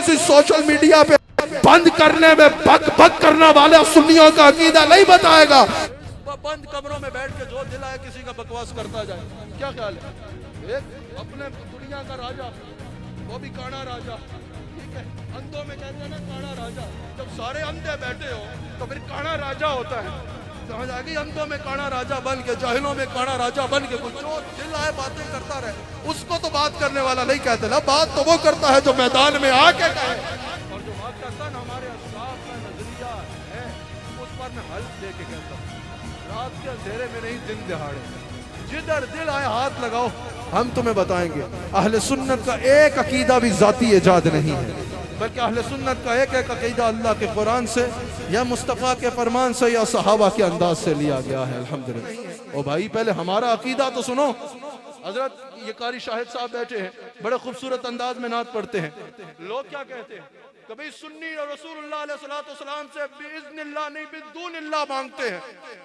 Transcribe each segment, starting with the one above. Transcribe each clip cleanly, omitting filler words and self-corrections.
किसी social media पे बंद करने में बक बक करने वाले सुन्नियों का अकीदा नहीं बताएगा। बंद कमरों में बैठ के जो दिल आए किसी का बकवास करता जाए, क्या ख्याल है? एक अपने दुनिया का राजा, वो भी काना राजा, ठीक है, अंधों में कहते हैं ना काना राजा। जब सारे अंधे बैठे हो तो फिर काना राजा होता है, समझ आ गई? अंधों में काना राजा बन के, जाहिलों में काना राजा बन के कुछ जो दिल आए बातें करता रहे, उसको तो बात करने वाला नहीं कहते ना। बात तो वो करता है जो मैदान में आके कहे, और जो बात करता है ना हमारे असाब का नजरिया है, उस पर मैं हल्फ दे के कहता हूँ, रात के अंधेरे में नहीं दिन दहाड़े, जिधर दिल आए हाथ लगाओ, हम तुम्हें बताएंगे। अहले सुन्नत का एक अकीदा भी जाती इजाद नहीं है, बल्कि अहले सुन्नत का एक एक अकीदा अल्लाह के कुरान से या मुस्तफ़ा के फरमान से या सहाबा के अंदाज से लिया गया है। अल्हम्दुलिल्लाह। ओ भाई, पहले हमारा अकीदा तो सुनो। हजरत ये कारी शाहिद साहब बैठे हैं, बड़े खूबसूरत अंदाज में नात पढ़ते हैं। लोग क्या कहते हैं? कभी सुन्नी और रसूलुल्लाह अलैहिस्सलाम से बिइज़्निल्लाह नहीं बिदूनिल्लाह मांगते हैं,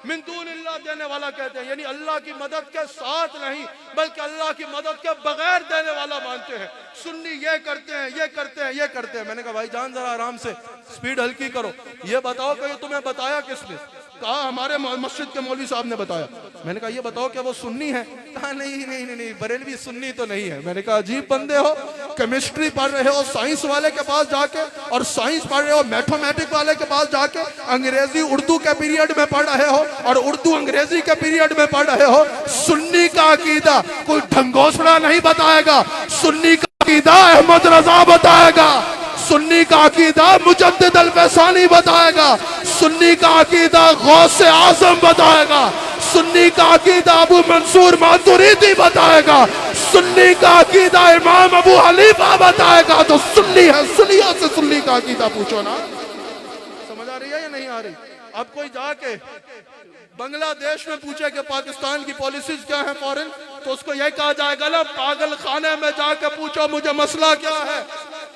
मिन दूनिल्लाह देने वाला कहते हैं, यानी अल्लाह की मदद के साथ नहीं बल्कि अल्लाह की मदद के बगैर देने वाला मानते हैं। सुन्नी ये करते हैं, ये करते हैं, ये करते हैं। मैंने कहा भाई जान जरा आराम से स्पीड हल्की करो, ये बताओ कि ये तुम्हें बताया किसने? कहा हमारे मस्जिद के मौलवी साहब ने बताया। मैंने कहा ये बताओ क्या वो सुन्नी है? कहा नहीं नहीं नहीं नहीं, बरेलवी सुन्नी तो नहीं है। मैंने कहा अजीब बंदे हो, केमिस्ट्री पढ़ रहे हो साइंस वाले के पास जाके, और साइंस पढ़ रहे हो मैथमेटिक्स वाले के पास जाके, अंग्रेजी उर्दू के पीरियड में पढ़ रहे हो और उर्दू अंग्रेजी के पीरियड में पढ़ रहे हो। सुन्नी का अकीदा कोई ढंगोसड़ा नहीं बताएगा, सुन्नी का अकीदा अहमद रजा बताएगा, सुन्नी का अकीदा मुजद्दिद अल-फैसानी बताएगा, सुन्नी का अकीदा गौस आज़म बताएगा, सुन्नी का अकीदा अबू मंसूर मातुरीदी बताएगा, सुन्नी का अकीदा इमाम अबू हनीफा बताएगा। तो सुन्नी है, सुन्नियों से सुन्नी का अकीदा पूछो ना। समझ आ रही है या नहीं आ रही? अब कोई जाके बांग्लादेश में पूछे कि पाकिस्तान की पॉलिसीज क्या है फॉरेन, तो उसको यह कहा जाएगा ना पागल खाने में जाके पूछो मुझे मसला क्या है।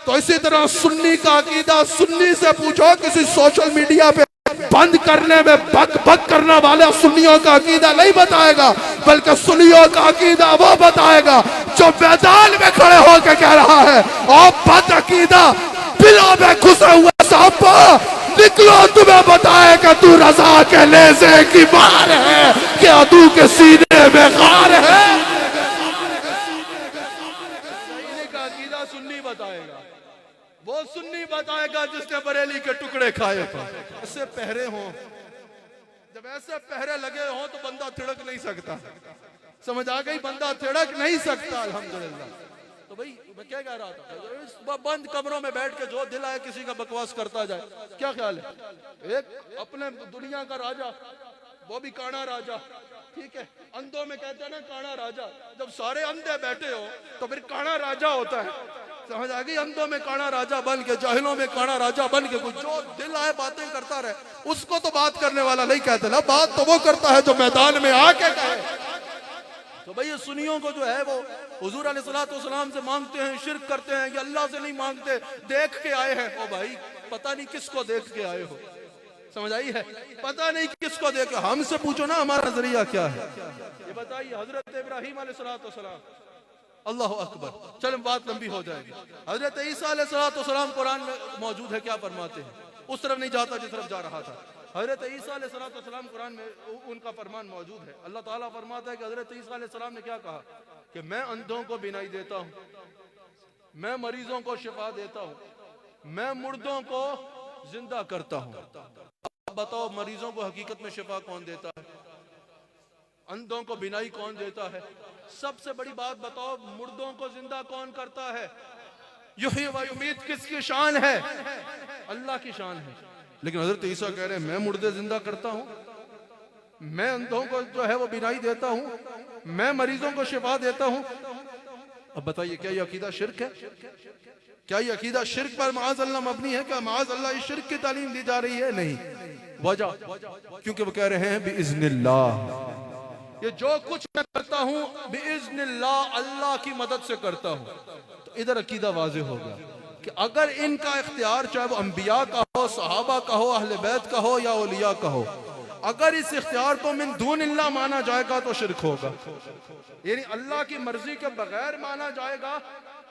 तो इसी तरह सुन्नी का अकीदा सुन्नी से पूछो, किसी सोशल मीडिया पे बंद करने में बक बक करने वाले सुन्नियों का अकीदा नहीं बताएगा, बल्कि सुन्नियों का अकीदा वो बताएगा जो मैदान में खड़े होकर कह रहा है और बद अकीदा बिलों में घुसे हुए सांप निकलो, तुम्हें बताए कि तू रजा के नेज़े की मार है, क्या तू के सीने में गार है। का अकीदा सुन्नी बताएगा, वो सुन्नी बताएगा जिसने बरेली के टुकड़े खाए थे। ऐसे पहरे हों, जब ऐसे पहरे लगे हों तो बंदा थिड़क नहीं सकता। समझ आ गई? बंदा थिड़क नहीं सकता। अल्हम्दुलिल्लाह। तो भाई मैं क्या कह रहा था, बंद कमरों में बैठ के जो दिल आए किसी का बकवास करता जाए, क्या ख्याल है? एक अपने दुनिया का राजा, वो भी काना राजा, ठीक है, अंधों में कहते हैं ना काना राजा। जब सारे अंधे बैठे हो तो फिर काना राजा होता है, समझ आ गई? अंधों में काना राजा बन के, जाहिलों में काना राजा बन के कुछ जो दिल आए बातें करता रहे, उसको तो बात करने वाला नहीं कहते ना। बात तो वो करता है जो मैदान में आके कहे। तो भाई ये सुन्नियों को जो है वो हुजूर अलैहिस्सलाम से मांगते हैं, शिर्क करते हैं, ये अल्लाह से नहीं मांगते, देख के आए हैं। ओ भाई पता नहीं किसको देख के आए हो, समझ आई है? पता नहीं किसको देख के। हमसे पूछो ना हमारा नजरिया क्या है, ये बताइए। हजरत इब्राहीम अलैहिस्सलाम, अल्लाह अकबर, चलो बात लंबी हो जाएगी। हजरत ईसा अलैहिस्सलाम कुरान में मौजूद है, क्या फरमाते हैं? उस तरफ नहीं जाता जिस तरफ जा रहा था। हजरत ईसा अलैहिस्सलाम कुरान में उनका फरमान मौजूद है। अल्लाह ताला फरमाता है कि हजरत ईसा अलैहिस्सलाम ने क्या कहा कि मैं अंधों को बिनाई देता हूँ, मैं मरीजों को शिफा देता हूँ, मैं मुर्दों को जिंदा करता हूँ। अब बताओ मरीजों को हकीकत में शिफा कौन देता है? अंधों को बिनाई कौन देता है? सबसे बड़ी बात बताओ, मुर्दों को जिंदा कौन करता है? युही व युमीत किसकी शान है? अल्लाह की शान है। लेकिन हजरत ईसा कह रहे हैं मैं मुर्दे जिंदा करता हूँ, मैं अंधों को जो है वो बिनाई देता हूँ, मैं मरीजों को शिफा देता हूँ। अब बताइए क्या ये अकीदा शिर्क है? क्या ये अकीदा शिर्क पर माअज़ल्लाह मबनी है? क्या माअज़ल्लाह इस शिर्क की तालीम दी जा रही है? नहीं। वजह क्योंकि वो कह रहे हैं बिइज़्निल्लाह, ये जो कुछ मैं करता हूँ बिइज़्निल्लाह अल्लाह की मदद से करता हूँ। तो इधर अकीदा वाज़ेह हो गया कि अगर इनका इख्तियार चाहे वो अंबिया का हो, सहाबा का हो, अहले बैत का हो या औलिया का हो, अगर इस इख्तियार को मिन दूनिल्लाह माना जाएगा तो शिर्क होगा। यानी अल्लाह की मर्जी के बगैर माना जाएगा